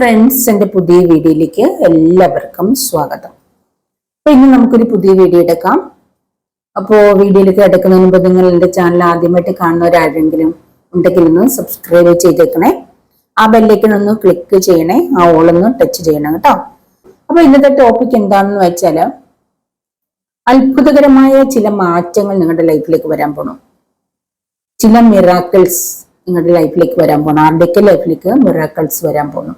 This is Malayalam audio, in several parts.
ഫ്രണ്ട്സ്, എൻ്റെ പുതിയ വീഡിയോയിലേക്ക് എല്ലാവർക്കും സ്വാഗതം. അപ്പോൾ ഇന്ന് നമുക്കൊരു പുതിയ വീഡിയോ എടുക്കാം. അപ്പോൾ വീഡിയോയിലേക്ക് എടുക്കുന്നതിന് മുമ്പ് നിങ്ങൾ എൻ്റെ ചാനൽ ആദ്യമായിട്ട് കാണുന്നവരാരെങ്കിലും ഉണ്ടെങ്കിൽ ഒന്ന് സബ്സ്ക്രൈബ് ചെയ്തേക്കണേ, ആ ബെല്ലൈക്കൺ ഒന്ന് ക്ലിക്ക് ചെയ്യണേ, ആ ഓളൊന്ന് ടച്ച് ചെയ്യണം കേട്ടോ. അപ്പോൾ ഇന്നത്തെ ടോപ്പിക് എന്താണെന്ന് വെച്ചാൽ, അത്ഭുതകരമായ ചില മാറ്റങ്ങൾ നിങ്ങളുടെ ലൈഫിലേക്ക് വരാൻ പോകണം. ചില മിറാക്കിൾസ് നിങ്ങളുടെ ലൈഫിലേക്ക് വരാൻ പോകണം. ആരുടെയൊക്കെ ലൈഫിലേക്ക് മിറാക്കിൾസ് വരാൻ പോകണം.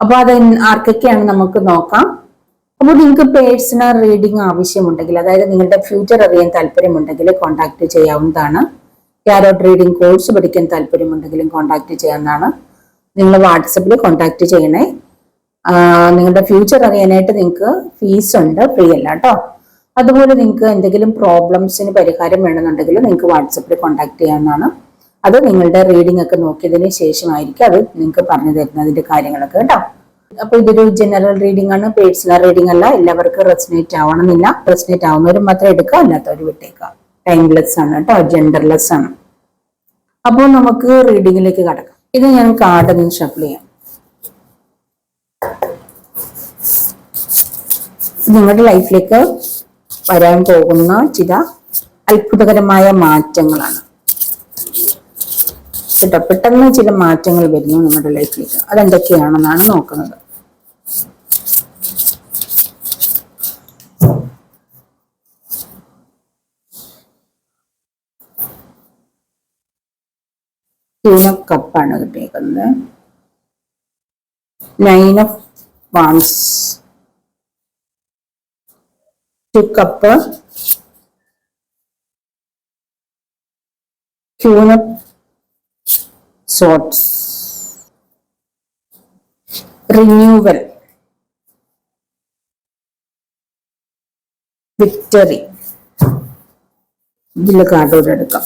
അപ്പോൾ അത് ആർക്കൊക്കെയാണ് നമുക്ക് നോക്കാം. അപ്പോൾ നിങ്ങൾക്ക് പേഴ്സണൽ റീഡിംഗ് ആവശ്യമുണ്ടെങ്കിൽ, അതായത് നിങ്ങളുടെ ഫ്യൂച്ചർ അറിയാൻ താല്പര്യമുണ്ടെങ്കിൽ കോൺടാക്ട് ചെയ്യാവുന്നതാണ്. ടാരോട്ട് റീഡിംഗ് കോഴ്സ് പഠിക്കാൻ താല്പര്യമുണ്ടെങ്കിലും കോൺടാക്ട് ചെയ്യാവുന്നതാണ്. നിങ്ങൾ വാട്സപ്പിൽ കോൺടാക്ട് ചെയ്യണേ. നിങ്ങളുടെ ഫ്യൂച്ചർ അറിയാനായിട്ട് നിങ്ങൾക്ക് ഫീസ് ഉണ്ട്, ഫ്രീ അല്ല കേട്ടോ. അതുപോലെ നിങ്ങൾക്ക് എന്തെങ്കിലും പ്രോബ്ലംസിന് പരിഹാരം വേണമെന്നുണ്ടെങ്കിൽ നിങ്ങൾക്ക് വാട്സപ്പിൽ കോൺടാക്ട് ചെയ്യാവുന്നതാണ്. അത് നിങ്ങളുടെ റീഡിംഗ് ഒക്കെ നോക്കിയതിന് ശേഷമായിരിക്കും അത് നിങ്ങൾക്ക് പറഞ്ഞു തരുന്നതിന്റെ കാര്യങ്ങളൊക്കെ കേട്ടോ. അപ്പൊ ഇതൊരു ജനറൽ റീഡിംഗ് ആണ്, പേഴ്സണൽ റീഡിംഗ് അല്ല. എല്ലാവർക്കും റെസനേറ്റ് ആവണമെന്നില്ല. റെസനേറ്റ് ആവുന്നവരും മാത്രം എടുക്കുക, അല്ലാത്തവർ വിട്ടേക്കാം. ടൈംലെസ് ആണ് കേട്ടോ, ജെൻഡർലെസ് ആണ്. അപ്പോൾ നമുക്ക് റീഡിങ്ങിലേക്ക് കടക്കാം. ഇത് ഞാൻ കാർഡ് ഒന്ന് ഷഫിൾ ചെയ്യാം. നിങ്ങളുടെ ലൈഫിലേക്ക് വരാൻ പോകുന്ന ചില അത്ഭുതകരമായ മാറ്റങ്ങളാണ് കേട്ടോ. പെട്ടെന്ന് ചില മാറ്റങ്ങൾ വരുന്നു നമ്മുടെ ലൈഫിലേക്ക്. അതെന്തൊക്കെയാണെന്നാണ് നോക്കുന്നത്. കപ്പാണ് കിട്ടിയേക്കുന്നത്. 9 of Wands, 2 cup, Queen of Swords, renewal, victory. ഇതിൽ കാർഡോട് എടുക്കാം.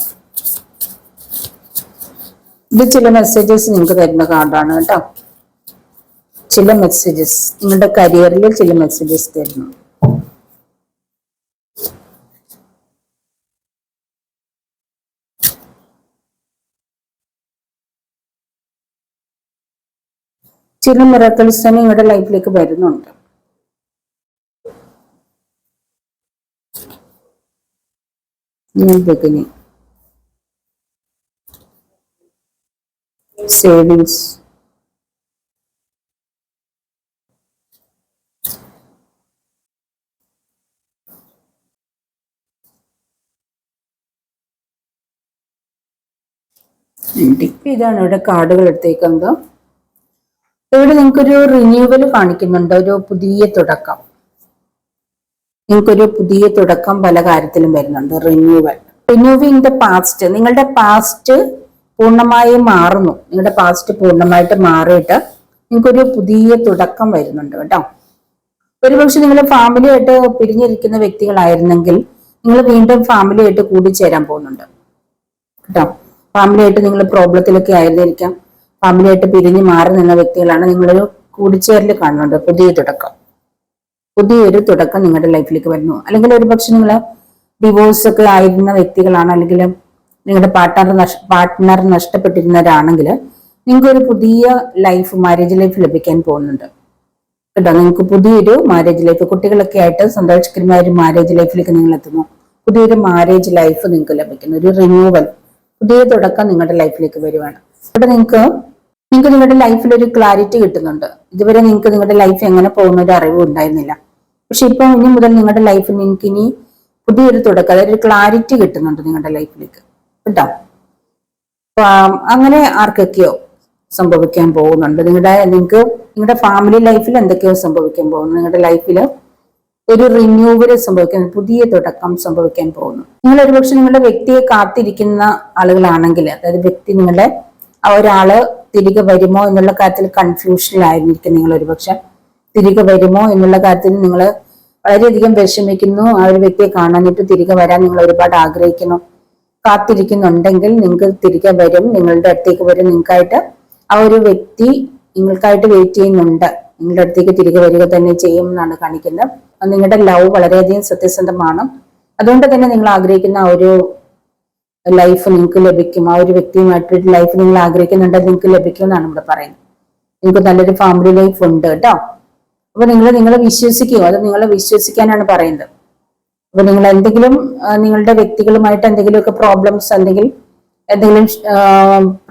ഇത് ചില മെസ്സേജസ് നിങ്ങൾക്ക് തരുന്ന കാർഡാണ് കേട്ടോ. ചില മെസ്സേജസ് നിങ്ങളുടെ കരിയറിൽ ചില മെസ്സേജസ് തരുന്നു. ചില മിറാക്കിൾസ് തന്നെ നിങ്ങളുടെ ലൈഫിലേക്ക് വരുന്നുണ്ട്. സേവിങ്സ്, ഇതാണ് ഇവിടെ കാർഡുകൾ എടുത്തേക്കുന്നത്. ഇവിടെ നിങ്ങൾക്കൊരു റിന്യൂവൽ കാണിക്കുന്നുണ്ട്, ഒരു പുതിയ തുടക്കം. നിങ്ങൾക്കൊരു പുതിയ തുടക്കം പല കാര്യത്തിലും വരുന്നുണ്ട്. Renewing the past. നിങ്ങളുടെ പാസ്റ്റ് പൂർണ്ണമായും മാറുന്നു. നിങ്ങളുടെ പാസ്റ്റ് പൂർണ്ണമായിട്ട് മാറിയിട്ട് നിങ്ങൾക്കൊരു പുതിയ തുടക്കം വരുന്നുണ്ട് കേട്ടോ. ഒരുപക്ഷെ നിങ്ങൾ ഫാമിലിയായിട്ട് പിരിഞ്ഞിരിക്കുന്ന വ്യക്തികളായിരുന്നെങ്കിൽ നിങ്ങൾ വീണ്ടും ഫാമിലിയായിട്ട് കൂടിച്ചേരാൻ പോകുന്നുണ്ട് കേട്ടോ. ഫാമിലിയായിട്ട് നിങ്ങൾ പ്രോബ്ലത്തിലൊക്കെ ആയിരുന്നിരിക്കാം. ഫാമിലിയായിട്ട് പിരിഞ്ഞ് മാറി നിന്ന വ്യക്തികളാണ്. നിങ്ങളൊരു കൂടിച്ചേരൽ കാണുന്നുണ്ട്. പുതിയൊരു തുടക്കം നിങ്ങളുടെ ലൈഫിലേക്ക് വരുന്നു. അല്ലെങ്കിൽ ഒരുപക്ഷെ നിങ്ങൾ ഡിവോഴ്സ് ഒക്കെ ആയിരുന്ന വ്യക്തികളാണ്, അല്ലെങ്കിൽ നിങ്ങളുടെ പാർട്ട്ണർ നഷ്ടപ്പെട്ടിരുന്നവരാണെങ്കിൽ നിങ്ങൾക്ക് ഒരു പുതിയ ലൈഫ്, മാരേജ് ലൈഫ് ലഭിക്കാൻ പോകുന്നുണ്ട് കേട്ടോ. നിങ്ങൾക്ക് പുതിയൊരു മാരേജ് ലൈഫ്, കുട്ടികളൊക്കെ ആയിട്ട് സന്തോഷകരമായ ഒരു മാരേജ് ലൈഫിലേക്ക് നിങ്ങൾ എത്തുന്നു. പുതിയൊരു മാരേജ് ലൈഫ് നിങ്ങൾക്ക് ലഭിക്കുന്നു. ഒരു റിന്യൂവൽ, പുതിയ തുടക്കം നിങ്ങളുടെ ലൈഫിലേക്ക് വരുവാണ്. ഇവിടെ നിങ്ങൾക്ക് നിങ്ങളുടെ ലൈഫിൽ ഒരു ക്ലാരിറ്റി കിട്ടുന്നുണ്ട്. ഇതുവരെ നിങ്ങൾക്ക് നിങ്ങളുടെ ലൈഫ് എങ്ങനെ പോകുന്ന ഒരു അറിവ് ഉണ്ടായിരുന്നില്ല. പക്ഷെ ഇപ്പൊ ഇനി മുതൽ നിങ്ങളുടെ ലൈഫിൽ നിങ്ങൾക്ക് ഇനി പുതിയൊരു തുടക്കം, അതായത് ഒരു ക്ലാരിറ്റി കിട്ടുന്നുണ്ട് നിങ്ങളുടെ ലൈഫിലേക്ക് കേട്ടോ. അങ്ങനെ ആർക്കൊക്കെയോ സംഭവിക്കാൻ പോകുന്നുണ്ട്. നിങ്ങളുടെ ഫാമിലി ലൈഫിൽ എന്തൊക്കെയോ സംഭവിക്കാൻ പോകുന്നു. നിങ്ങളുടെ ലൈഫിൽ ഒരു റിന്യൂവൽ സംഭവിക്കാൻ, പുതിയ തുടക്കം സംഭവിക്കാൻ പോകുന്നു. നിങ്ങൾ ഒരുപക്ഷെ നിങ്ങളുടെ വ്യക്തിയെ കാത്തിരിക്കുന്ന ആളുകളാണെങ്കിൽ, അതായത് വ്യക്തി നിങ്ങളുടെ ആ ഒരാള് തിരികെ വരുമോ എന്നുള്ള കാര്യത്തിൽ കൺഫ്യൂഷനിലായിരിക്കും നിങ്ങൾ. ഒരുപക്ഷെ തിരികെ വരുമോ എന്നുള്ള കാര്യത്തിൽ നിങ്ങൾ വളരെയധികം വിഷമിക്കുന്നു. ആ ഒരു വ്യക്തിയെ കാണാനായിട്ട് തിരികെ വരാൻ നിങ്ങൾ ഒരുപാട് ആഗ്രഹിക്കുന്നു, കാത്തിരിക്കുന്നുണ്ടെങ്കിൽ നിങ്ങൾക്ക് തിരികെ വരും, നിങ്ങളുടെ അടുത്തേക്ക് വരും. നിങ്ങൾക്കായിട്ട് ആ ഒരു വ്യക്തി നിങ്ങൾക്കായിട്ട് വെയിറ്റ് ചെയ്യുന്നുണ്ട്. നിങ്ങളുടെ അടുത്തേക്ക് തിരികെ വരിക തന്നെ ചെയ്യും എന്നാണ് കാണിക്കുന്നത്. നിങ്ങളുടെ ലവ് വളരെയധികം സത്യസന്ധമാണ്. അതുകൊണ്ട് തന്നെ നിങ്ങൾ ആഗ്രഹിക്കുന്ന ആ ഒരു ലൈഫ് നിങ്ങൾക്ക് ലഭിക്കും. ആ ഒരു വ്യക്തിയുമായിട്ടൊരു ലൈഫ് നിങ്ങൾ ആഗ്രഹിക്കുന്നുണ്ടെങ്കിൽ നിങ്ങൾക്ക് ലഭിക്കും എന്നാണ് ഇവിടെ പറയുന്നത്. നിങ്ങൾക്ക് നല്ലൊരു ഫാമിലി ലൈഫ് ഉണ്ട് കേട്ടോ. അപ്പൊ നിങ്ങളെ വിശ്വസിക്കുക, അത് നിങ്ങളെ വിശ്വസിക്കാനാണ് പറയുന്നത്. അപ്പൊ നിങ്ങൾ എന്തെങ്കിലും നിങ്ങളുടെ വ്യക്തികളുമായിട്ട് എന്തെങ്കിലുമൊക്കെ പ്രോബ്ലംസ്, എന്തെങ്കിലും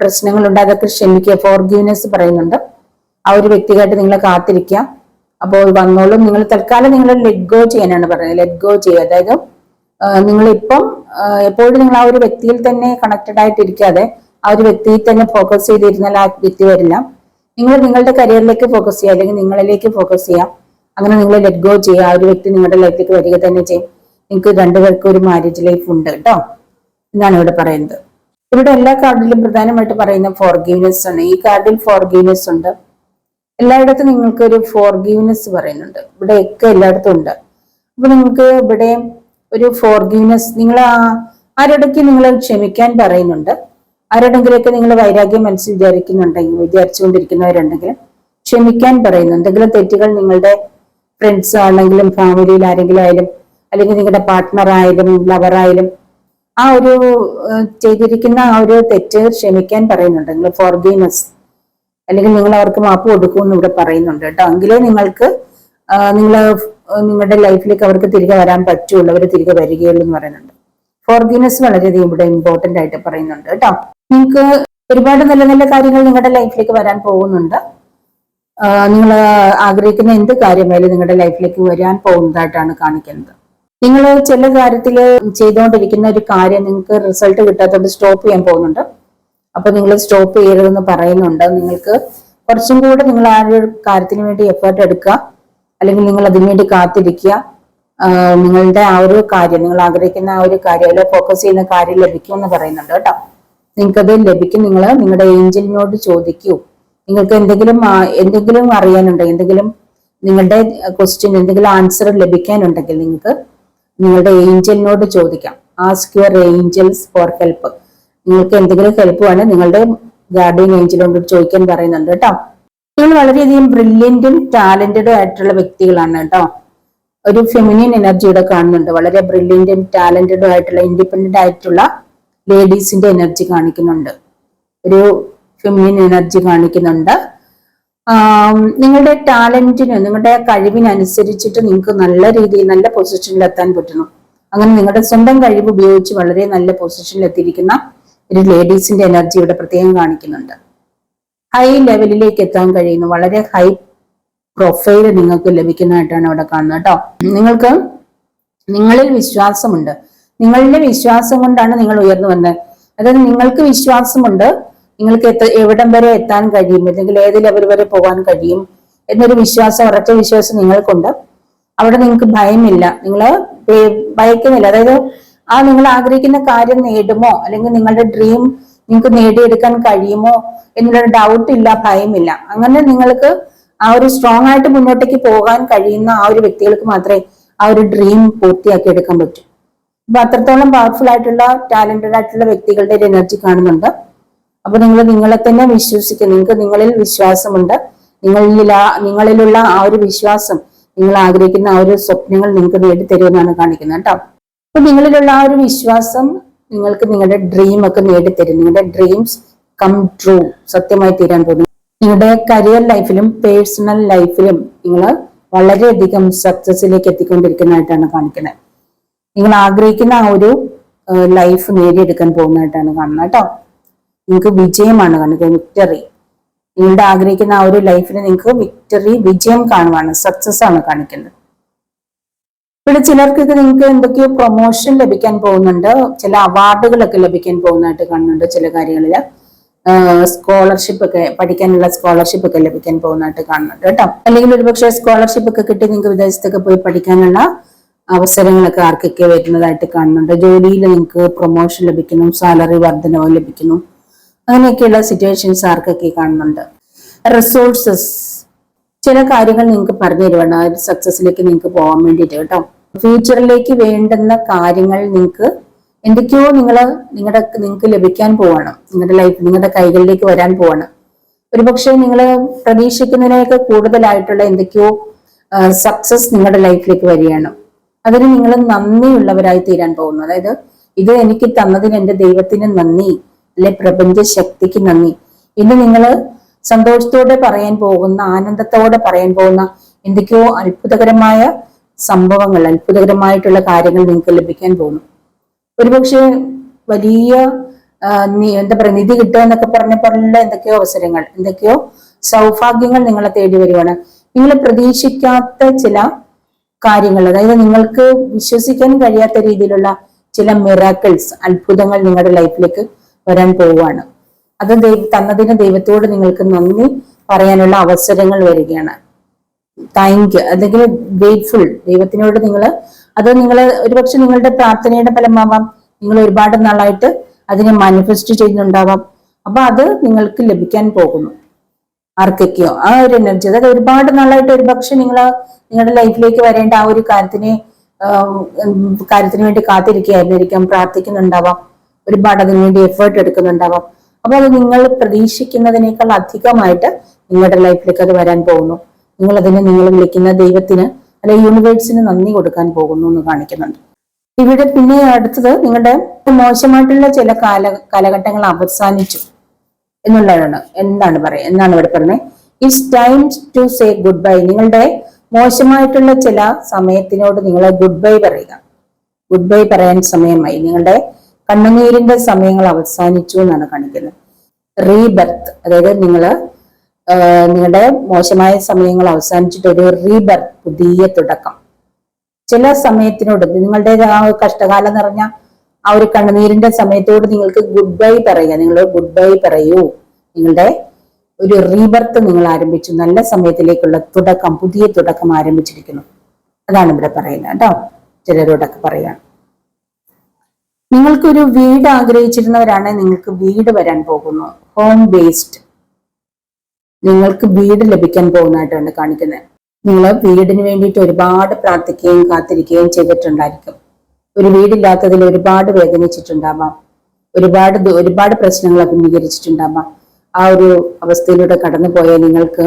പ്രശ്നങ്ങളുണ്ട്, അതൊക്കെ ക്ഷമിക്കുക. ഫോർഗീവ്നെസ് പറയുന്നുണ്ട്. ആ ഒരു വ്യക്തിയായിട്ട് നിങ്ങൾ കാത്തിരിക്കുക. അപ്പോൾ വന്നോളും. നിങ്ങൾ തൽക്കാലം നിങ്ങൾ ലെറ്റ് ഗോ ചെയ്യാനാണ് പറയുന്നത്. ലെറ്റ് ഗോ ചെയ്യുക. അതായത് നിങ്ങളിപ്പം എപ്പോഴും നിങ്ങൾ ആ ഒരു വ്യക്തിയിൽ തന്നെ കണക്റ്റഡ് ആയിട്ടിരിക്കാതെ ആ ഒരു വ്യക്തിയിൽ തന്നെ ഫോക്കസ് ചെയ്തിരുന്നാൽ ആ വ്യക്തി വരില്ല. നിങ്ങൾ നിങ്ങളുടെ കരിയറിലേക്ക് ഫോക്കസ് ചെയ്യുക, അല്ലെങ്കിൽ നിങ്ങളിലേക്ക് ഫോക്കസ് ചെയ്യാം. അങ്ങനെ നിങ്ങൾ ലെറ്റ് ഗോ ചെയ്യുക. ആ ഒരു വ്യക്തി നിങ്ങളുടെ ലൈഫിലേക്ക് വരിക തന്നെ ചെയ്യും. നിങ്ങൾക്ക് രണ്ടുപേർക്കും ഒരു മാരേജ് ലൈഫ് ഉണ്ട് കേട്ടോ, എന്നാണ് ഇവിടെ പറയുന്നത്. ഇവിടെ എല്ലാ കാർഡിലും പ്രധാനമായിട്ട് പറയുന്ന ഫോർഗീവ്നെസ് ആണ്. ഈ കാർഡിൽ ഫോർഗീവ്നെസ് ഉണ്ട്. എല്ലായിടത്തും നിങ്ങൾക്ക് ഒരു ഫോർഗീവ്നെസ് പറയുന്നുണ്ട്. ഇവിടെയൊക്കെ എല്ലായിടത്തും ഉണ്ട്. അപ്പൊ നിങ്ങൾക്ക് ഇവിടെ ഒരു ഫോർഗീവ്നെസ്, നിങ്ങൾ ആരോടൊക്കെ നിങ്ങൾ ക്ഷമിക്കാൻ പറയുന്നുണ്ട്. ആരോടെങ്കിലൊക്കെ നിങ്ങൾ വൈരാഗ്യം മനസ്സിൽ വിചാരിച്ചുകൊണ്ടിരിക്കുന്നവരുണ്ടെങ്കിൽ ക്ഷമിക്കാൻ പറയുന്നു. എന്തെങ്കിലും തെറ്റുകൾ നിങ്ങളുടെ ഫ്രണ്ട്സ് ആണെങ്കിലും ഫാമിലിയിൽ ആരെങ്കിലും ആയാലും, അല്ലെങ്കിൽ നിങ്ങളുടെ പാർട്ട്ണർ ആയാലും ലവർ ആയാലും, ആ ഒരു ചെയ്തിരിക്കുന്ന ആ ഒരു തെറ്റ് ക്ഷമിക്കാൻ പറയുന്നുണ്ട്. നിങ്ങൾ ഫോർഗീവ്നെസ്, അല്ലെങ്കിൽ നിങ്ങൾ അവർക്ക് മാപ്പ് കൊടുക്കുമെന്ന് ഇവിടെ പറയുന്നുണ്ട് കേട്ടോ. എങ്കിലേ നിങ്ങൾക്ക് നിങ്ങളുടെ ലൈഫിലേക്ക് അവർക്ക് തിരികെ വരാൻ പറ്റുള്ളൂ, അവർ തിരികെ വരികയുള്ളൂ എന്ന് പറയുന്നുണ്ട്. ഫോർഗീവ്നെസ് വളരെയധികം ഇവിടെ ഇമ്പോർട്ടന്റ് ആയിട്ട് പറയുന്നുണ്ട് കേട്ടോ. നിങ്ങൾക്ക് ഒരുപാട് നല്ല നല്ല കാര്യങ്ങൾ നിങ്ങളുടെ ലൈഫിലേക്ക് വരാൻ പോകുന്നുണ്ട്. നിങ്ങൾ ആഗ്രഹിക്കുന്ന എന്ത് കാര്യമായാലും നിങ്ങളുടെ ലൈഫിലേക്ക് വരാൻ പോകുന്നതായിട്ടാണ് കാണിക്കുന്നത്. നിങ്ങൾ ചില കാര്യത്തിൽ ചെയ്തുകൊണ്ടിരിക്കുന്ന ഒരു കാര്യം നിങ്ങൾക്ക് റിസൾട്ട് കിട്ടാത്തതുകൊണ്ട് സ്റ്റോപ്പ് ചെയ്യാൻ പോകുന്നുണ്ട്. അപ്പൊ നിങ്ങൾ സ്റ്റോപ്പ് ചെയ്യരുതെന്ന് പറയുന്നുണ്ട്. നിങ്ങൾക്ക് കുറച്ചും കൂടെ നിങ്ങൾ ആ ഒരു കാര്യത്തിന് വേണ്ടി എഫേർട്ട് എടുക്കുക, അല്ലെങ്കിൽ നിങ്ങൾ അതിനുവേണ്ടി കാത്തിരിക്കുക. നിങ്ങളുടെ ആ ഒരു കാര്യം, നിങ്ങൾ ആഗ്രഹിക്കുന്ന ആ ഒരു കാര്യം, അല്ലെ ഫോക്കസ് ചെയ്യുന്ന കാര്യം ലഭിക്കുമെന്ന് പറയുന്നുണ്ട് കേട്ടോ. നിങ്ങൾക്കത് ലഭിക്കും. നിങ്ങൾ നിങ്ങളുടെ ഏഞ്ചലിനോട് ചോദിക്കൂ. നിങ്ങൾക്ക് എന്തെങ്കിലും അറിയാനുണ്ടെങ്കിൽ, എന്തെങ്കിലും നിങ്ങളുടെ ക്വസ്റ്റ്യൻ എന്തെങ്കിലും ആൻസർ ലഭിക്കാനുണ്ടെങ്കിൽ നിങ്ങൾക്ക് നിങ്ങളുടെ ഏഞ്ചലിനോട് ചോദിക്കാം. Ask your Angeles for help. നിങ്ങൾക്ക് എന്തെങ്കിലും ഹെൽപ്പ് വേണം നിങ്ങളുടെ ഗാർഡിയൻ ഏഞ്ചലിനോട് ചോദിക്കാൻ പറയുന്നുണ്ട് കേട്ടോ. നിങ്ങൾ വളരെയധികം ബ്രില്യന്റും ടാലന്റഡും ആയിട്ടുള്ള വ്യക്തികളാണ് കേട്ടോ. ഒരു ഫെമിനിൻ എനർജി ഇവിടെ കാണുന്നുണ്ട്. വളരെ ബ്രില്യന്റും ടാലന്റഡും ആയിട്ടുള്ള ഇൻഡിപെൻഡന്റ് ആയിട്ടുള്ള ലേഡീസിന്റെ എനർജി കാണിക്കുന്നുണ്ട്. ഒരു ഫെമിനിൻ എനർജി കാണിക്കുന്നുണ്ട്. നിങ്ങളുടെ ടാലന്റിന്, നിങ്ങളുടെ കഴിവിനനുസരിച്ചിട്ട് നിങ്ങൾക്ക് നല്ല രീതിയിൽ നല്ല പൊസിഷനിൽ എത്താൻ പറ്റുന്നു. അങ്ങനെ നിങ്ങളുടെ സ്വന്തം കഴിവ് ഉപയോഗിച്ച് വളരെ നല്ല പൊസിഷനിൽ എത്തിയിരിക്കുന്ന ഒരു ലേഡീസിന്റെ എനർജി ഇവിടെ പ്രത്യേകം കാണിക്കുന്നുണ്ട്. ഹൈ ലെവലിലേക്ക് എത്താൻ കഴിയുന്നു. വളരെ ഹൈ പ്രൊഫൈൽ നിങ്ങൾക്ക് ലഭിക്കുന്നതായിട്ടാണ് അവിടെ കാണുന്നത് കേട്ടോ. നിങ്ങൾക്ക് നിങ്ങളിൽ വിശ്വാസമുണ്ട്. നിങ്ങളുടെ വിശ്വാസം കൊണ്ടാണ് നിങ്ങൾ ഉയർന്നു വന്നത്. അതായത് നിങ്ങൾക്ക് വിശ്വാസമുണ്ട്, നിങ്ങൾക്ക് എവിടം വരെ എത്താൻ കഴിയും, അല്ലെങ്കിൽ ഏത് ലെവൽ വരെ പോകാൻ കഴിയും എന്നൊരു വിശ്വാസം, ഉറച്ച വിശ്വാസം നിങ്ങൾക്കുണ്ട്. അവിടെ നിങ്ങൾക്ക് ഭയമില്ല, നിങ്ങൾ ഭയക്കുന്നില്ല. അതായത് നിങ്ങൾ ആഗ്രഹിക്കുന്ന കാര്യം നേടുമോ, അല്ലെങ്കിൽ നിങ്ങളുടെ ഡ്രീം നിങ്ങൾക്ക് നേടിയെടുക്കാൻ കഴിയുമോ എന്നുള്ളൊരു ഡൗട്ട് ഇല്ല, ഭയമില്ല. അങ്ങനെ നിങ്ങൾക്ക് ആ ഒരു സ്ട്രോങ് ആയിട്ട് മുന്നോട്ടേക്ക് പോകാൻ കഴിയുന്ന ആ ഒരു വ്യക്തികൾക്ക് മാത്രമേ ആ ഒരു ഡ്രീം പൂർത്തിയാക്കി എടുക്കാൻ പറ്റൂ. അപ്പൊ അത്രത്തോളം പവർഫുൾ ആയിട്ടുള്ള ടാലന്റഡ് ആയിട്ടുള്ള വ്യക്തികളുടെ ഒരു എനർജി കാണുന്നുണ്ട്. അപ്പൊ നിങ്ങൾ നിങ്ങളെ തന്നെ വിശ്വസിക്കുക. നിങ്ങൾക്ക് നിങ്ങളിൽ വിശ്വാസമുണ്ട്. നിങ്ങളിലുള്ള ആ ഒരു വിശ്വാസം, നിങ്ങൾ ആഗ്രഹിക്കുന്ന ആ ഒരു സ്വപ്നങ്ങൾ നിങ്ങൾക്ക് നേടിത്തരുമെന്നാണ് കാണിക്കുന്നത് കേട്ടോ. അപ്പൊ നിങ്ങളിലുള്ള ആ ഒരു വിശ്വാസം നിങ്ങൾക്ക് നിങ്ങളുടെ ഡ്രീം ഒക്കെ നേടിത്തരും. നിങ്ങളുടെ ഡ്രീംസ് കം ട്രൂ, സത്യമായി തീരാൻ പോകുന്നു. നിങ്ങളുടെ കരിയർ ലൈഫിലും പേഴ്സണൽ ലൈഫിലും നിങ്ങൾ വളരെയധികം സക്സസിലേക്ക് എത്തിക്കൊണ്ടിരിക്കുന്നതായിട്ടാണ് കാണിക്കുന്നത്. നിങ്ങൾ ആഗ്രഹിക്കുന്ന ആ ഒരു ലൈഫ് നേടിയെടുക്കാൻ പോകുന്നതായിട്ടാണ് കാണുന്നത് കേട്ടോ. നിങ്ങൾക്ക് വിജയമാണ് കാണിക്കുന്നത്, വിക്ടറി. നിങ്ങളുടെ ആഗ്രഹിക്കുന്ന ആ ഒരു ലൈഫിൽ നിങ്ങൾക്ക് വിജയം കാണുവാണ്, സക്സസ് ആണ് കാണിക്കുന്നത്. ഇവിടെ ചിലർക്കൊക്കെ നിങ്ങൾക്ക് എന്തൊക്കെയോ പ്രൊമോഷൻ ലഭിക്കാൻ പോകുന്നുണ്ട്, ചില അവാർഡുകളൊക്കെ ലഭിക്കാൻ പോകുന്നതായിട്ട് കാണുന്നുണ്ട്. ചില കാര്യങ്ങളില് സ്കോളർഷിപ്പ് ഒക്കെ, പഠിക്കാനുള്ള സ്കോളർഷിപ്പ് ഒക്കെ ലഭിക്കാൻ പോകുന്നതായിട്ട് കാണുന്നുണ്ട് കേട്ടോ. അല്ലെങ്കിൽ ഒരുപക്ഷെ സ്കോളർഷിപ്പ് ഒക്കെ കിട്ടി നിങ്ങൾക്ക് വിദേശത്തൊക്കെ പോയി പഠിക്കാനുള്ള അവസരങ്ങളൊക്കെ ആർക്കൊക്കെ വരുന്നതായിട്ട് കാണുന്നുണ്ട്. ജോലിയിൽ നിങ്ങൾക്ക് പ്രൊമോഷൻ ലഭിക്കുന്നു, സാലറി വർധനവ് ലഭിക്കുന്നു, അങ്ങനെയൊക്കെയുള്ള സിറ്റുവേഷൻസ് ആർക്കൊക്കെ കാണുന്നുണ്ട്. റിസോഴ്സസ്, ചില കാര്യങ്ങൾ നിങ്ങൾക്ക് പറഞ്ഞു തരുവാണ് ആ ഒരു സക്സസിലേക്ക് നിങ്ങൾക്ക് പോകാൻ വേണ്ടിയിട്ട് കേട്ടോ. ഫ്യൂച്ചറിലേക്ക് വേണ്ടുന്ന കാര്യങ്ങൾ നിങ്ങൾക്ക് എന്തൊക്കെയോ നിങ്ങൾക്ക് ലഭിക്കാൻ പോവാണ്. നിങ്ങളുടെ ലൈഫ് നിങ്ങളുടെ കൈകളിലേക്ക് വരാൻ പോവാണ്. ഒരുപക്ഷെ നിങ്ങൾ പ്രതീക്ഷിക്കുന്നതിനൊക്കെ കൂടുതലായിട്ടുള്ള എന്തൊക്കെയോ സക്സസ് നിങ്ങളുടെ ലൈഫിലേക്ക് വരികയാണ്. അതിന് നിങ്ങൾ നന്ദിയുള്ളവരായി തീരാൻ പോകുന്നു. അതായത് ഇത് എനിക്ക് തന്നതിന് എൻ്റെ ദൈവത്തിന് നന്ദി, അല്ലെ പ്രപഞ്ച ശക്തിക്ക് നന്ദി. ഇന്ന് നിങ്ങൾ സന്തോഷത്തോടെ പറയാൻ പോകുന്ന, ആനന്ദത്തോടെ പറയാൻ പോകുന്ന എന്തൊക്കെയോ അത്ഭുതകരമായ സംഭവങ്ങൾ, അത്ഭുതകരമായിട്ടുള്ള കാര്യങ്ങൾ നിങ്ങൾക്ക് ലഭിക്കാൻ പോകുന്നു. ഒരുപക്ഷെ വലിയ എന്താ പറയുക, നിധി കിട്ടുക എന്നൊക്കെ പറഞ്ഞ എന്തൊക്കെയോ അവസരങ്ങൾ, എന്തൊക്കെയോ സൗഭാഗ്യങ്ങൾ നിങ്ങളെ തേടി വരുവാണ്. നിങ്ങൾ പ്രതീക്ഷിക്കാത്ത ചില കാര്യങ്ങൾ, അതായത് നിങ്ങൾക്ക് വിശ്വസിക്കാൻ കഴിയാത്ത രീതിയിലുള്ള ചില മിറാക്കിൾസ്, അത്ഭുതങ്ങൾ നിങ്ങളുടെ ലൈഫിലേക്ക് വരാൻ പോവുകയാണ്. അത് തന്നതിന് ദൈവത്തോട് നിങ്ങൾക്ക് നന്ദി പറയാനുള്ള അവസരങ്ങൾ വരികയാണ്. താങ്ക് യു, അല്ലെങ്കിൽ ഗ്രേറ്റ്ഫുൾ. ദൈവത്തിനോട് നിങ്ങൾ ഒരുപക്ഷെ നിങ്ങളുടെ പ്രാർത്ഥനയുടെ ഫലമാവാം. നിങ്ങൾ ഒരുപാട് നാളായിട്ട് അതിനെ മാനിഫെസ്റ്റ് ചെയ്യുന്നുണ്ടാവാം. അപ്പൊ അത് നിങ്ങൾക്ക് ലഭിക്കാൻ പോകുന്നു. ആർക്കൊക്കെയോ ആ ഒരു എനർജി, അതായത് ഒരുപാട് നാളായിട്ട് ഒരുപക്ഷെ നിങ്ങളുടെ ലൈഫിലേക്ക് വരേണ്ട ആ ഒരു കാര്യത്തിന് വേണ്ടി കാത്തിരിക്കുകയായിരുന്നിരിക്കാം, പ്രാർത്ഥിക്കുന്നുണ്ടാവാം, ഒരുപാട് അതിനു വേണ്ടി എഫേർട്ട് എടുക്കുന്നുണ്ടാവാം. അപ്പൊ അത് നിങ്ങൾ പ്രതീക്ഷിക്കുന്നതിനേക്കാൾ അധികമായിട്ട് നിങ്ങളുടെ ലൈഫിലേക്ക് അത് വരാൻ പോകുന്നു. നിങ്ങൾ വിളിക്കുന്ന ദൈവത്തിന് അല്ലെ യൂണിവേഴ്സിന് നന്ദി കൊടുക്കാൻ പോകുന്നു എന്ന് കാണിക്കുന്നുണ്ട്. ഇവിടെ പിന്നെ അടുത്തത് നിങ്ങളുടെ മോശമായിട്ടുള്ള ചില കാലഘട്ടങ്ങൾ അവസാനിച്ചു എന്നുള്ളതാണ്. എന്നാണ് ഇവിടെ പറഞ്ഞത്, it's time to say goodbye. നിങ്ങളുടെ മോശമായിട്ടുള്ള ചില സമയത്തിനോട് നിങ്ങൾ ഗുഡ് ബൈ പറയുക. ഗുഡ് ബൈ പറയാൻ സമയമായി. നിങ്ങളുടെ കണ്ണുനീരിന്റെ സമയങ്ങൾ അവസാനിച്ചു എന്നാണ് കാണിക്കുന്നത്. റീബർത്ത്, അതായത് നിങ്ങളുടെ മോശമായ സമയങ്ങൾ അവസാനിച്ചിട്ട് ഒരു റീബർത്ത്, പുതിയ തുടക്കം. ചില സമയത്തിനോട് നിങ്ങളുടെ ആ കഷ്ടകാലം നിറഞ്ഞ ആ ഒരു കണ്ണുനീരിന്റെ സമയത്തോട് നിങ്ങൾക്ക് ഗുഡ് ബൈ പറയുക. നിങ്ങൾ ഗുഡ് ബൈ പറയൂ. നിങ്ങളുടെ ഒരു റീബർത്ത് നിങ്ങൾ ആരംഭിച്ചു. നല്ല സമയത്തിലേക്കുള്ള തുടക്കം, പുതിയ തുടക്കം ആരംഭിച്ചിരിക്കുന്നു. അതാണ് ഇവിടെ പറയുന്നത് കേട്ടോ. ചിലരോടൊക്കെ പറയാം. നിങ്ങൾക്കൊരു വീട് ആഗ്രഹിച്ചിരുന്നവരാണ്, നിങ്ങൾക്ക് വീട് വരാൻ പോകുന്നു. ഹോം ബേസ്ഡ്, നിങ്ങൾക്ക് വീട് ലഭിക്കാൻ പോകുന്നതായിട്ടാണ് കാണിക്കുന്നത്. നിങ്ങൾ വീടിന് വേണ്ടിയിട്ട് ഒരുപാട് പ്രാർത്ഥിക്കുകയും കാത്തിരിക്കുകയും ചെയ്തിട്ടുണ്ടായിരിക്കും. ഒരു വീടില്ലാത്തതിൽ ഒരുപാട് വേദനിച്ചിട്ടുണ്ടാവാം, ഒരുപാട് പ്രശ്നങ്ങൾ അഭിമുഖീകരിച്ചിട്ടുണ്ടാവാം. ആ ഒരു അവസ്ഥയിലൂടെ കടന്നുപോയ നിങ്ങൾക്ക്,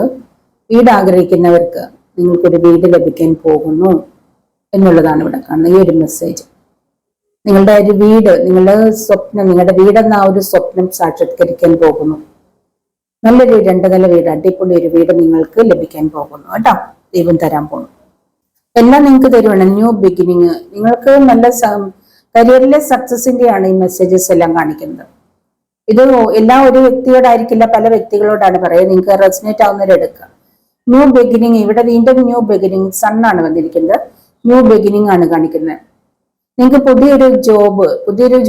വീട് ആഗ്രഹിക്കുന്നവർക്ക് നിങ്ങൾക്കൊരു വീട് ലഭിക്കാൻ പോകുന്നു എന്നുള്ളതാണ് ഇവിടെ കാണുന്നത്. ഈ ഒരു മെസ്സേജ് നിങ്ങളുടെ ഒരു വീട്, നിങ്ങളുടെ വീടെന്ന ആ ഒരു സ്വപ്നം സാക്ഷാത്കരിക്കാൻ പോകുന്നു. നല്ലൊരു 2 നില വീട്, അടിപൊളി ഒരു വീട് നിങ്ങൾക്ക് ലഭിക്കാൻ പോകുന്നു കേട്ടോ. ദൈവം തരാൻ പോകുന്നു. എല്ലാം നിങ്ങൾക്ക് തരുവാണ്. ന്യൂ ബിഗിനിങ്, നിങ്ങൾക്ക് നല്ല കരിയറിലെ സക്സസിന്റെയാണ് ഈ മെസ്സേജസ് എല്ലാം കാണിക്കുന്നത്. ഇത് എല്ലാ ഒരു വ്യക്തിയോടായിരിക്കില്ല, പല വ്യക്തികളോടാണ് പറയുക. നിങ്ങൾക്ക് റെസിനേറ്റ് ആവുന്നവരെടുക്കുക. ന്യൂ ബിഗിനിങ്, ഇവിടെ വീണ്ടും ന്യൂ ബിഗിനിങ്, സണ്ണാണ് വന്നിരിക്കുന്നത്. ന്യൂ ബിഗിനിങ് ആണ് കാണിക്കുന്നത്. നിങ്ങൾക്ക് പുതിയൊരു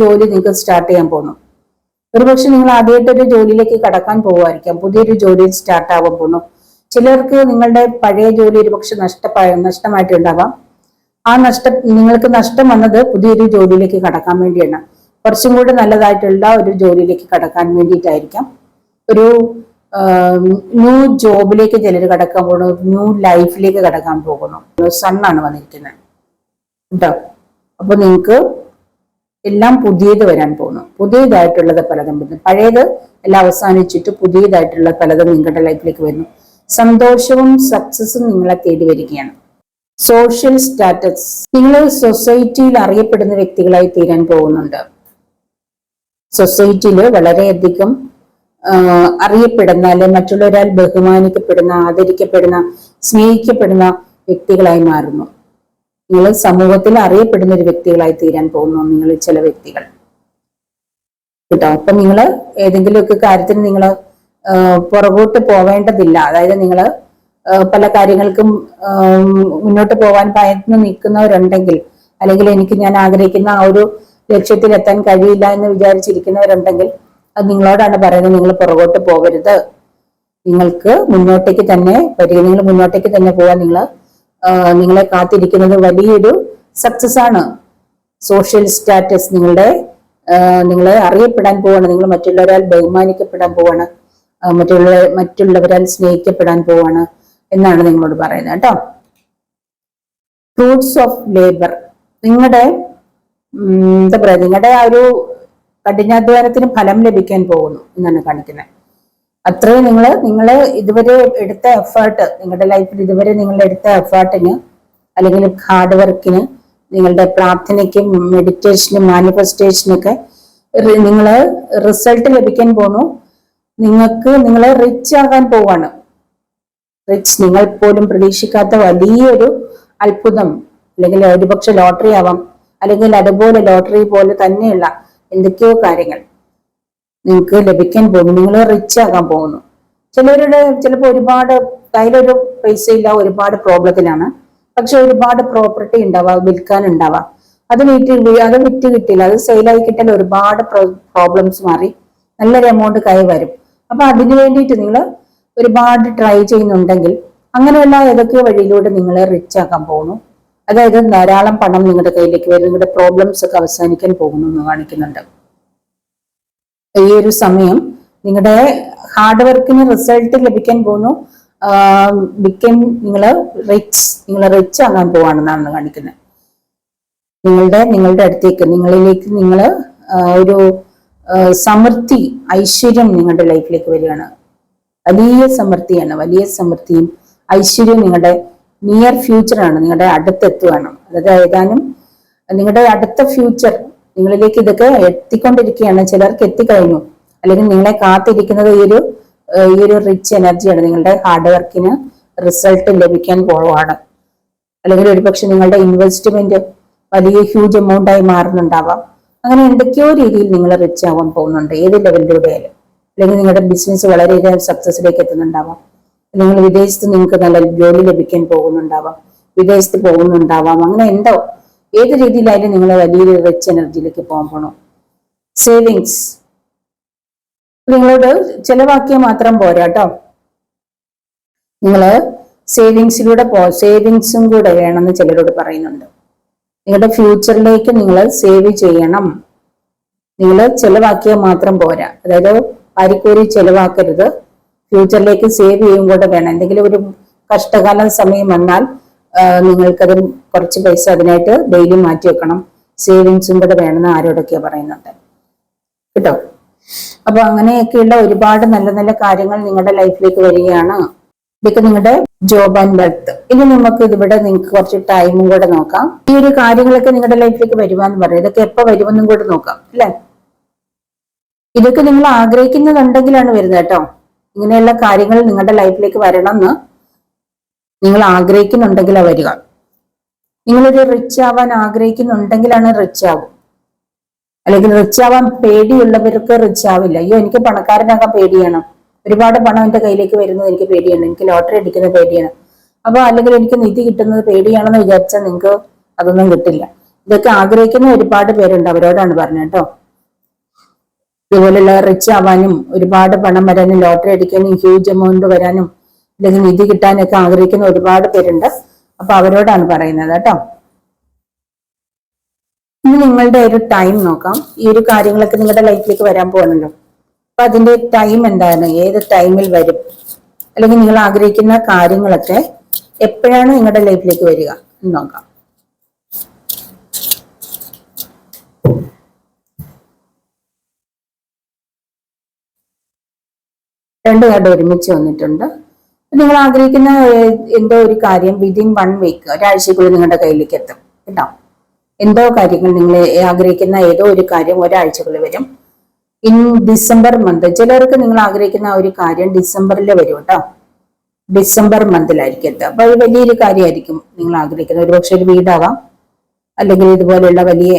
ജോലി നിങ്ങൾക്ക് സ്റ്റാർട്ട് ചെയ്യാൻ പോകുന്നു. ഒരുപക്ഷെ നിങ്ങൾ ആദ്യമായിട്ടൊരു ജോലിയിലേക്ക് കടക്കാൻ പോകുമായിരിക്കാം. പുതിയൊരു ജോലി സ്റ്റാർട്ട് ആവാൻ പോകുന്നു. ചിലർക്ക് നിങ്ങളുടെ പഴയ ജോലി ഒരുപക്ഷെ നഷ്ടമായിട്ടുണ്ടാവാം. നിങ്ങൾക്ക് നഷ്ടം വന്നത് പുതിയൊരു ജോലിയിലേക്ക് കടക്കാൻ വേണ്ടിയാണ്. കുറച്ചും കൂടി നല്ലതായിട്ടുള്ള ഒരു ജോലിയിലേക്ക് കടക്കാൻ വേണ്ടിയിട്ടായിരിക്കാം. ഒരു ന്യൂ ജോബിലേക്ക് ചിലർ കടക്കാൻ പോകുന്നു, ന്യൂ ലൈഫിലേക്ക് കടക്കാൻ പോകുന്നു. സണ്ണാണ് വന്നിരിക്കുന്നത് കേട്ടോ. അപ്പൊ നിങ്ങൾക്ക് എല്ലാം പുതിയത് വരാൻ പോകുന്നു. പുതിയതായിട്ടുള്ളത് പലതും വരുന്നു. പഴയത് എല്ലാം അവസാനിച്ചിട്ട് പുതിയതായിട്ടുള്ള പലതും നിങ്ങളുടെ ലൈഫിലേക്ക് വരുന്നു. സന്തോഷവും സക്സസും നിങ്ങളെ തേടി വരികയാണ്. സോഷ്യൽ സ്റ്റാറ്റസ്, നിങ്ങൾ സൊസൈറ്റിയിൽ അറിയപ്പെടുന്ന വ്യക്തികളായി തീരാൻ പോകുന്നുണ്ട്. സൊസൈറ്റിയിൽ വളരെയധികം അറിയപ്പെടുന്ന, അല്ലെ മറ്റുള്ളവരാൽ ബഹുമാനിക്കപ്പെടുന്ന, ആദരിക്കപ്പെടുന്ന, സ്നേഹിക്കപ്പെടുന്ന വ്യക്തികളായി മാറുന്നു. നിങ്ങൾ സമൂഹത്തിൽ അറിയപ്പെടുന്ന ഒരു വ്യക്തികളായി തീരാൻ പോകുന്നു നിങ്ങൾ, ചില വ്യക്തികൾ കേട്ടോ. അപ്പൊ നിങ്ങൾ ഏതെങ്കിലുമൊക്കെ കാര്യത്തിന് നിങ്ങൾ പുറകോട്ട് പോവേണ്ടതില്ല. അതായത് നിങ്ങൾ പല കാര്യങ്ങൾക്കും മുന്നോട്ട് പോകാൻ ഭയന്ന് നിൽക്കുന്നവരുണ്ടെങ്കിൽ, അല്ലെങ്കിൽ ഞാൻ ആഗ്രഹിക്കുന്ന ആ ഒരു ലക്ഷ്യത്തിൽ എത്താൻ കഴിയില്ല എന്ന് വിചാരിച്ചിരിക്കുന്നവരുണ്ടെങ്കിൽ, അത് നിങ്ങളോടാണ് പറയുന്നത്. നിങ്ങൾ പുറകോട്ട് പോകരുത്. നിങ്ങൾക്ക് മുന്നോട്ടേക്ക് തന്നെ നിങ്ങൾ മുന്നോട്ടേക്ക് തന്നെ പോകാൻ നിങ്ങളെ കാത്തിരിക്കുന്നത് വലിയൊരു സക്സസ് ആണ്. സോഷ്യൽ സ്റ്റാറ്റസ്, നിങ്ങളെ അറിയപ്പെടാൻ പോവാണ്. നിങ്ങൾ മറ്റുള്ളവരാൽ ബഹുമാനിക്കപ്പെടാൻ പോവാണ്, മറ്റുള്ളവരാൽ സ്നേഹിക്കപ്പെടാൻ പോവാണ് എന്നാണ് നിങ്ങളോട് പറയുന്നത് കേട്ടോ. ഫ്രൂട്ട്സ് ഓഫ് ലേബർ, നിങ്ങളുടെ ആ ഒരു കഠിനാധ്വാനത്തിന് ഫലം ലഭിക്കാൻ പോകുന്നു എന്നാണ് കാണിക്കുന്നത്. അത്രയും നിങ്ങൾ ഇതുവരെ എടുത്ത എഫേർട്ട്, നിങ്ങളുടെ ലൈഫിൽ ഇതുവരെ നിങ്ങൾ എടുത്ത എഫേർട്ടിന്, അല്ലെങ്കിൽ ഹാർഡ് വർക്കിന്, നിങ്ങളുടെ പ്രാർത്ഥനയ്ക്കും മെഡിറ്റേഷനും മാനിഫെസ്റ്റേഷനൊക്കെ റിസൾട്ട് ലഭിക്കാൻ പോകുന്നു. നിങ്ങളെ റിച്ച് ആകാൻ പോവാണ്. റിച്ച്, നിങ്ങൾ പോലും പ്രതീക്ഷിക്കാത്ത വലിയൊരു അത്ഭുതം, അല്ലെങ്കിൽ ഒരുപക്ഷെ ലോട്ടറി ആവാം, അല്ലെങ്കിൽ അതുപോലെ ലോട്ടറി പോലെ തന്നെയുള്ള എന്തൊക്കെയോ കാര്യങ്ങൾ നിങ്ങൾക്ക് ലഭിക്കാൻ പോകുന്നു. നിങ്ങൾ റിച്ച് ആകാൻ പോകുന്നു. ചിലവരുടെ ചിലപ്പോൾ ഒരുപാട് കയ്യിലൊരു പൈസ ഇല്ല, ഒരുപാട് പ്രോബ്ലത്തിലാണ്, പക്ഷെ ഒരുപാട് പ്രോപ്പർട്ടി ഉണ്ടാവാം, വിൽക്കാനുണ്ടാവാം. അത് വിറ്റ് കിട്ടില്ല, അത് സെയിലായി കിട്ടാൻ ഒരുപാട് പ്രോബ്ലംസ് മാറി നല്ലൊരു എമൗണ്ട് കൈ വരും. അപ്പൊ അതിനു വേണ്ടിയിട്ട് നിങ്ങൾ ഒരുപാട് ട്രൈ ചെയ്യുന്നുണ്ടെങ്കിൽ അങ്ങനെയുള്ള ഏതൊക്കെയോ വഴിയിലൂടെ നിങ്ങളെ റിച്ച് ആക്കാൻ പോകുന്നു. അതായത് ധാരാളം പണം നിങ്ങളുടെ കയ്യിലേക്ക് വരും, നിങ്ങളുടെ പ്രോബ്ലംസ് ഒക്കെ അവസാനിക്കാൻ പോകുന്നു എന്ന് കാണിക്കുന്നുണ്ട്. ഈ ഒരു സമയം നിങ്ങളുടെ ഹാർഡ് വർക്കിന് റിസൾട്ട് ലഭിക്കാൻ പോകുന്നു. നിങ്ങൾ റിച്ച് ആകാൻ പോവാണെന്നാണ് കാണിക്കുന്നത്. നിങ്ങളുടെ അടുത്തേക്ക് നിങ്ങൾ ഒരു സമൃദ്ധി, ഐശ്വര്യം നിങ്ങളുടെ ലൈഫിലേക്ക് വരികയാണ്. വലിയ സമൃദ്ധിയും ഐശ്വര്യവും നിങ്ങളുടെ നിയർ ഫ്യൂച്ചറാണ്, നിങ്ങളുടെ അടുത്തെത്തുകയാണ്. അതായത് ഏതാനും നിങ്ങളുടെ അടുത്ത ഫ്യൂച്ചർ നിങ്ങളിലേക്ക് ഇതൊക്കെ എത്തിക്കൊണ്ടിരിക്കുകയാണ്. ചിലർക്ക് എത്തിക്കഴിഞ്ഞു, അല്ലെങ്കിൽ നിങ്ങളെ കാത്തിരിക്കുന്നത് ഈ ഒരു റിച്ച് എനർജിയാണ്. നിങ്ങളുടെ ഹാർഡ് വർക്കിന് റിസൾട്ട് ലഭിക്കാൻ പോവാണ്. അല്ലെങ്കിൽ ഒരുപക്ഷെ നിങ്ങളുടെ ഇൻവെസ്റ്റ്മെന്റ് വലിയ ഹ്യൂജ് എമൗണ്ട് ആയി മാറുന്നുണ്ടാവാം. അങ്ങനെ എന്തൊക്കെയോ രീതിയിൽ നിങ്ങൾ റിച്ച് ആവാൻ പോകുന്നുണ്ട്, ഏത് ലെവലിലൂടെ ആയാലും. അല്ലെങ്കിൽ നിങ്ങളുടെ ബിസിനസ് വളരെയധികം സക്സസിലേക്ക് എത്തുന്നുണ്ടാവാം. നിങ്ങൾ വിദേശത്ത് നിങ്ങൾക്ക് നല്ല ജോലി ലഭിക്കാൻ പോകുന്നുണ്ടാവാം, വിദേശത്ത് പോകുന്നുണ്ടാവാം. അങ്ങനെ എന്തോ ഏത് രീതിയിലായാലും നിങ്ങൾ വലിയൊരു റിച്ച് എനർജിയിലേക്ക് പോകാൻ പോകണം. സേവിങ്സ് നിങ്ങളോട് ചെലവാക്കിയാൽ മാത്രം പോരാ കേട്ടോ. നിങ്ങള് സേവിങ്സും കൂടെ വേണമെന്ന് ചിലരോട് പറയുന്നുണ്ട്. നിങ്ങളുടെ ഫ്യൂച്ചറിലേക്ക് നിങ്ങൾ സേവ് ചെയ്യണം. നിങ്ങൾ ചെലവാക്കിയാൽ മാത്രം പോരാ, അതായത് അരിക്കോരി ചെലവാക്കരുത്. ഫ്യൂച്ചറിലേക്ക് സേവ് ചെയ്യും കൂടെ വേണം. എന്തെങ്കിലും ഒരു കഷ്ടകാലം സമയം വന്നാൽ നിങ്ങൾക്കത് കുറച്ച് പൈസ അതിനായിട്ട് ഡെയിലി മാറ്റി വെക്കണം. സേവിങ്സും കൂടെ വേണമെന്ന് ആരോടൊക്കെയാ പറയുന്നുണ്ട് കേട്ടോ. അപ്പൊ അങ്ങനെയൊക്കെയുള്ള ഒരുപാട് നല്ല നല്ല കാര്യങ്ങൾ നിങ്ങളുടെ ലൈഫിലേക്ക് വരികയാണ്. ഇതൊക്കെ നിങ്ങളുടെ ജോബ് ആൻഡ് വെൽത്ത്. ഇനി നമുക്ക് നിങ്ങൾക്ക് കുറച്ച് ടൈമും കൂടെ നോക്കാം. ഈ ഒരു കാര്യങ്ങളൊക്കെ നിങ്ങളുടെ ലൈഫിലേക്ക് വരുവാന്ന് പറയും. ഇതൊക്കെ എപ്പോ വരുമെന്നും കൂടെ നോക്കാം അല്ലെ. ഇതൊക്കെ നിങ്ങൾ ആഗ്രഹിക്കുന്നുണ്ടെങ്കിലാണ് വരുന്നത് കേട്ടോ. ഇങ്ങനെയുള്ള കാര്യങ്ങൾ നിങ്ങളുടെ ലൈഫിലേക്ക് വരണം എന്ന് നിങ്ങൾ ആഗ്രഹിക്കുന്നുണ്ടെങ്കിലാണ് വരിക. നിങ്ങളൊരു റിച്ച് ആവാൻ ആഗ്രഹിക്കുന്നുണ്ടെങ്കിലാണ് റിച്ച് ആവും. അല്ലെങ്കിൽ റിച്ച് ആവാൻ പേടിയുള്ളവർക്ക് റിച്ച് ആവില്ല. അയ്യോ എനിക്ക് പണക്കാരനാകാൻ പേടിയാണ്, ഒരുപാട് പണം എന്റെ കയ്യിലേക്ക് വരുന്നത് എനിക്ക് പേടിയാണ്, എനിക്ക് ലോട്ടറി അടിക്കുന്നത് പേടിയാണ്, അപ്പൊ അല്ലെങ്കിൽ എനിക്ക് നിധി കിട്ടുന്നത് പേടിയാണെന്ന് വിചാരിച്ചാൽ നിങ്ങൾക്ക് അതൊന്നും കിട്ടില്ല. ഇതൊക്കെ ആഗ്രഹിക്കുന്ന ഒരുപാട് പേരുണ്ട്, അവരോടാണ് പറഞ്ഞത് കേട്ടോ. ഇതുപോലുള്ള റിച്ച് ആവാനും ഒരുപാട് പണം വരാനും ലോട്ടറി അടിക്കാനും ഹ്യൂജ് എമൗണ്ട് വരാനും അല്ലെങ്കിൽ നിധി കിട്ടാനൊക്കെ ആഗ്രഹിക്കുന്ന ഒരുപാട് പേരുണ്ട്. അപ്പൊ അവരോടാണ് പറയുന്നത് കേട്ടോ. ഇനി നിങ്ങളുടെ ഒരു ടൈം നോക്കാം. ഈ ഒരു കാര്യങ്ങളൊക്കെ നിങ്ങളുടെ ലൈഫിലേക്ക് വരാൻ പോകുന്നല്ലോ. അപ്പൊ അതിന്റെ ടൈം എന്താണ്, ഏത് ടൈമിൽ വരും, അല്ലെങ്കിൽ നിങ്ങൾ ആഗ്രഹിക്കുന്ന കാര്യങ്ങളൊക്കെ എപ്പോഴാണ് നിങ്ങളുടെ ലൈഫിലേക്ക് വരിക എന്ന് നോക്കാം. രണ്ട് കാർഡ് ഒരുമിച്ച് വന്നിട്ടുണ്ട്. നിങ്ങൾ ആഗ്രഹിക്കുന്ന എന്തോ ഒരു കാര്യം വിതിൻ 1 വീക്ക്, ഒരാഴ്ചക്കുള്ളിൽ നിങ്ങളുടെ കയ്യിലേക്ക് എത്തും കേട്ടോ. എന്തോ കാര്യങ്ങൾ നിങ്ങൾ ആഗ്രഹിക്കുന്ന ഏതോ ഒരു കാര്യം ഒരാഴ്ചക്കുള്ളിൽ വരും. ഇൻ ഡിസംബർ മന്ത്, ചിലർക്ക് നിങ്ങൾ ആഗ്രഹിക്കുന്ന ആ ഒരു കാര്യം ഡിസംബറിൽ വരും കേട്ടോ. ഡിസംബർ മന്തിലായിരിക്കും എത്തുക. അപ്പൊ അത് വലിയൊരു കാര്യമായിരിക്കും നിങ്ങൾ ആഗ്രഹിക്കുന്നത്. ഒരുപക്ഷെ ഒരു വീടാവാം, അല്ലെങ്കിൽ ഇതുപോലെയുള്ള വലിയ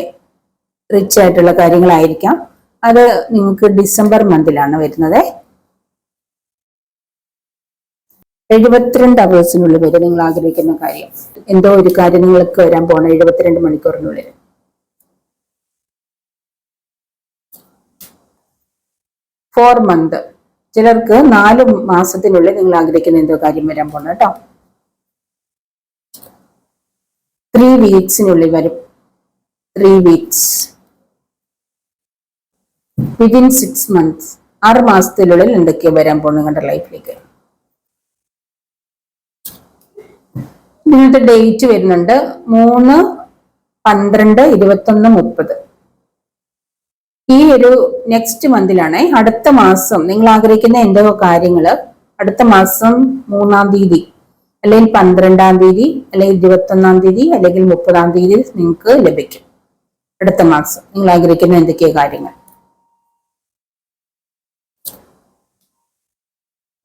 റിച്ച് ആയിട്ടുള്ള കാര്യങ്ങളായിരിക്കാം. അത് നിങ്ങൾക്ക് ഡിസംബർ മന്തിലാണ് വരുന്നത്. 72 അവേഴ്സിനുള്ളിൽ വരെ നിങ്ങൾ ആഗ്രഹിക്കുന്ന കാര്യം, എന്തോ ഒരു കാര്യം നിങ്ങൾക്ക് വരാൻ പോകണം 72 മണിക്കൂറിനുള്ളിൽ. ഫോർ മന്ത്, ചിലർക്ക് 4 മാസത്തിനുള്ളിൽ നിങ്ങൾ ആഗ്രഹിക്കുന്ന എന്തോ കാര്യം വരാൻ പോകണം കേട്ടോ. 3 വീക്സിനുള്ളിൽ വരും. 3 വീക്സ്. വിതിൻ 6 മന്ത്സ്, 6 മാസത്തിനുള്ളിൽ എന്തൊക്കെയോ വരാൻ പോകുന്നു നിങ്ങളുടെ ലൈഫിലേക്ക്. ഇതിനകത്ത് ഡേറ്റ് വരുന്നുണ്ട് 3, 12, 21, 30. ഈ ഒരു നെക്സ്റ്റ് മന്തിലാണ്. അടുത്ത മാസം നിങ്ങൾ ആഗ്രഹിക്കുന്ന എന്തോ കാര്യങ്ങള് അടുത്ത മാസം 3-ാം തീയതി അല്ലെങ്കിൽ 12-ാം തീയതി അല്ലെങ്കിൽ 21-ാം തീയതി അല്ലെങ്കിൽ 30-ാം തീയതി നിങ്ങൾക്ക് ലഭിക്കും. അടുത്ത മാസം നിങ്ങൾ ആഗ്രഹിക്കുന്ന എന്തൊക്കെയോ കാര്യങ്ങൾ.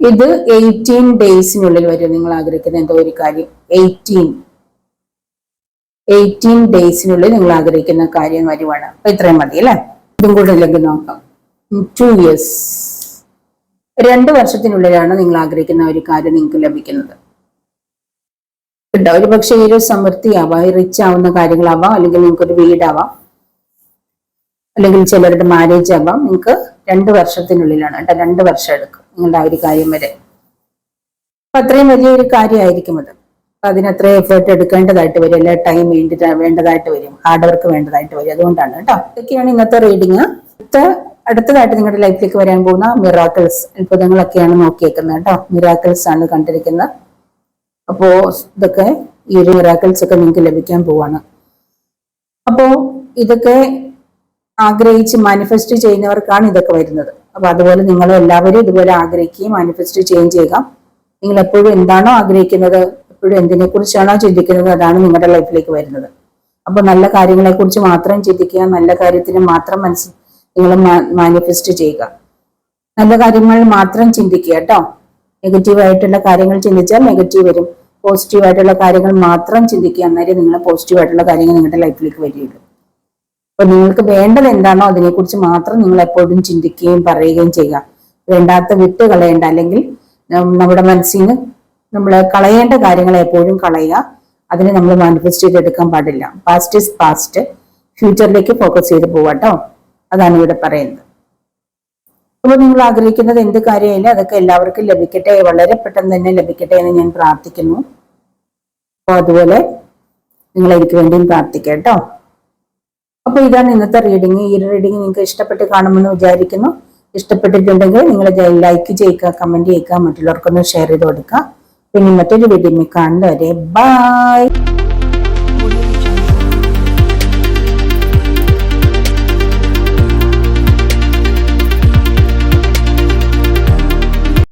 ഇത് 18 ഡേയ്സിനുള്ളിൽ വരും നിങ്ങൾ ആഗ്രഹിക്കുന്ന എന്തോ ഒരു കാര്യം. 18 ഡേയ്സിനുള്ളിൽ നിങ്ങൾ ആഗ്രഹിക്കുന്ന കാര്യം വരുവാണ്. അപ്പൊ ഇത്രയും മതി അല്ലെ. ഇതും കൂടെ ഇല്ലെങ്കിൽ നോക്കാം. 2 years, 2 വർഷത്തിനുള്ളിലാണ് നിങ്ങൾ ആഗ്രഹിക്കുന്ന ഒരു കാര്യം നിങ്ങൾക്ക് ലഭിക്കുന്നത്. ഒരു പക്ഷേ ഈ ഒരു സമൃദ്ധിയാവാം, റിച്ച് ആവുന്ന കാര്യങ്ങളാവാം, അല്ലെങ്കിൽ നിങ്ങൾക്കൊരു വീടാവാം, അല്ലെങ്കിൽ ചിലരുടെ മാരേജ് ആവാം. നിങ്ങൾക്ക് 2 വർഷത്തിനുള്ളിലാണ് കേട്ടോ. 2 വർഷം എടുക്കും നിങ്ങളുടെ ആ ഒരു കാര്യം വരെ. അപ്പൊ അത്രയും വലിയൊരു കാര്യമായിരിക്കും അത്. അതിനത്ര എഫേർട്ട് എടുക്കേണ്ടതായിട്ട് വരും, എല്ലാ ടൈം വേണ്ടതായിട്ട് വരും, ഹാർഡ് വർക്ക് വേണ്ടതായിട്ട് വരും. അതുകൊണ്ടാണ് കേട്ടോ. ഇതൊക്കെയാണ് ഇന്നത്തെ റീഡിങ്. അടുത്തതായിട്ട് നിങ്ങളുടെ ലൈഫിലേക്ക് വരാൻ പോകുന്ന മിറാക്കിൾസ്, അത്ഭുതങ്ങളൊക്കെയാണ് നോക്കിയേക്കുന്നത് കേട്ടോ. മിറാക്കിൾസ് ആണ് കണ്ടിരിക്കുന്നത്. അപ്പോ ഇതൊക്കെ ഈ ഒരു മിറാക്കിൾസ് ഒക്കെ നിങ്ങൾക്ക് ലഭിക്കാൻ പോവാണ്. അപ്പോ ഇതൊക്കെ ആഗ്രഹിച്ച് മാനിഫെസ്റ്റ് ചെയ്യുന്നവർക്കാണ് ഇതൊക്കെ വരുന്നത്. അപ്പൊ അതുപോലെ നിങ്ങൾ എല്ലാവരും ഇതുപോലെ ആഗ്രഹിക്കുകയും മാനിഫെസ്റ്റ് ചെയ്യുകയും ചെയ്യുക. നിങ്ങൾ എപ്പോഴും എന്താണോ ആഗ്രഹിക്കുന്നത്, എപ്പോഴും എന്തിനെ കുറിച്ചാണോ ചിന്തിക്കുന്നത്, അതാണ് നിങ്ങളുടെ ലൈഫിലേക്ക് വരുന്നത്. അപ്പൊ നല്ല കാര്യങ്ങളെ കുറിച്ച് മാത്രം ചിന്തിക്കുക, നല്ല കാര്യത്തിന് മാത്രം നിങ്ങൾ മാനിഫെസ്റ്റ് ചെയ്യുക. നല്ല കാര്യങ്ങൾ മാത്രം ചിന്തിക്കുക കേട്ടോ. നെഗറ്റീവ് ആയിട്ടുള്ള കാര്യങ്ങൾ ചിന്തിച്ചാൽ നെഗറ്റീവ് വരും. പോസിറ്റീവ് ആയിട്ടുള്ള കാര്യങ്ങൾ മാത്രം ചിന്തിക്കുക, അന്നേരം നിങ്ങൾ പോസിറ്റീവ് ആയിട്ടുള്ള കാര്യങ്ങൾ നിങ്ങളുടെ ലൈഫിലേക്ക് വരികയുള്ളൂ. അപ്പൊ നിങ്ങൾക്ക് വേണ്ടത് എന്താണോ അതിനെക്കുറിച്ച് മാത്രം നിങ്ങൾ എപ്പോഴും ചിന്തിക്കുകയും പറയുകയും ചെയ്യുക. വേണ്ടാത്ത വിട്ട് കളയേണ്ട, അല്ലെങ്കിൽ നമ്മുടെ മനസ്സിന് നമ്മൾ കളയേണ്ട കാര്യങ്ങളെ എപ്പോഴും കളയുക. അതിനെ നമ്മൾ മാനിഫെസ്റ്റ് ചെയ്തെടുക്കാൻ പാടില്ല. പാസ്റ്റ് ഇസ് പാസ്റ്റ്, ഫ്യൂച്ചറിലേക്ക് ഫോക്കസ് ചെയ്ത് പോവാട്ടോ. അതാണ് ഇവിടെ പറയുന്നത്. അപ്പോൾ നിങ്ങൾ ആഗ്രഹിക്കുന്നത് എന്ത് കാര്യമില്ല അതൊക്കെ എല്ലാവർക്കും ലഭിക്കട്ടെ, വളരെ പെട്ടെന്ന് തന്നെ ലഭിക്കട്ടെ എന്ന് ഞാൻ പ്രാർത്ഥിക്കുന്നു. അപ്പോൾ അതുപോലെ നിങ്ങൾ എനിക്ക് വേണ്ടിയും പ്രാർത്ഥിക്കാം കേട്ടോ. അപ്പൊ ഇതാണ് ഇന്നത്തെ റീഡിങ്. ഈ റീഡിങ് നിങ്ങൾക്ക് ഇഷ്ടപ്പെട്ട് കാണുമെന്ന് വിചാരിക്കുന്നു. ഇഷ്ടപ്പെട്ടിട്ടുണ്ടെങ്കിൽ നിങ്ങൾ ലൈക്ക് ചെയ്യുക, കമന്റ് ചെയ്യുക, മറ്റുള്ളവർക്കൊന്ന് ഷെയർ ചെയ്ത് കൊടുക്കുക. പിന്നെ മറ്റൊരു വീഡിയോ കാണുന്നവരെ ബൈ.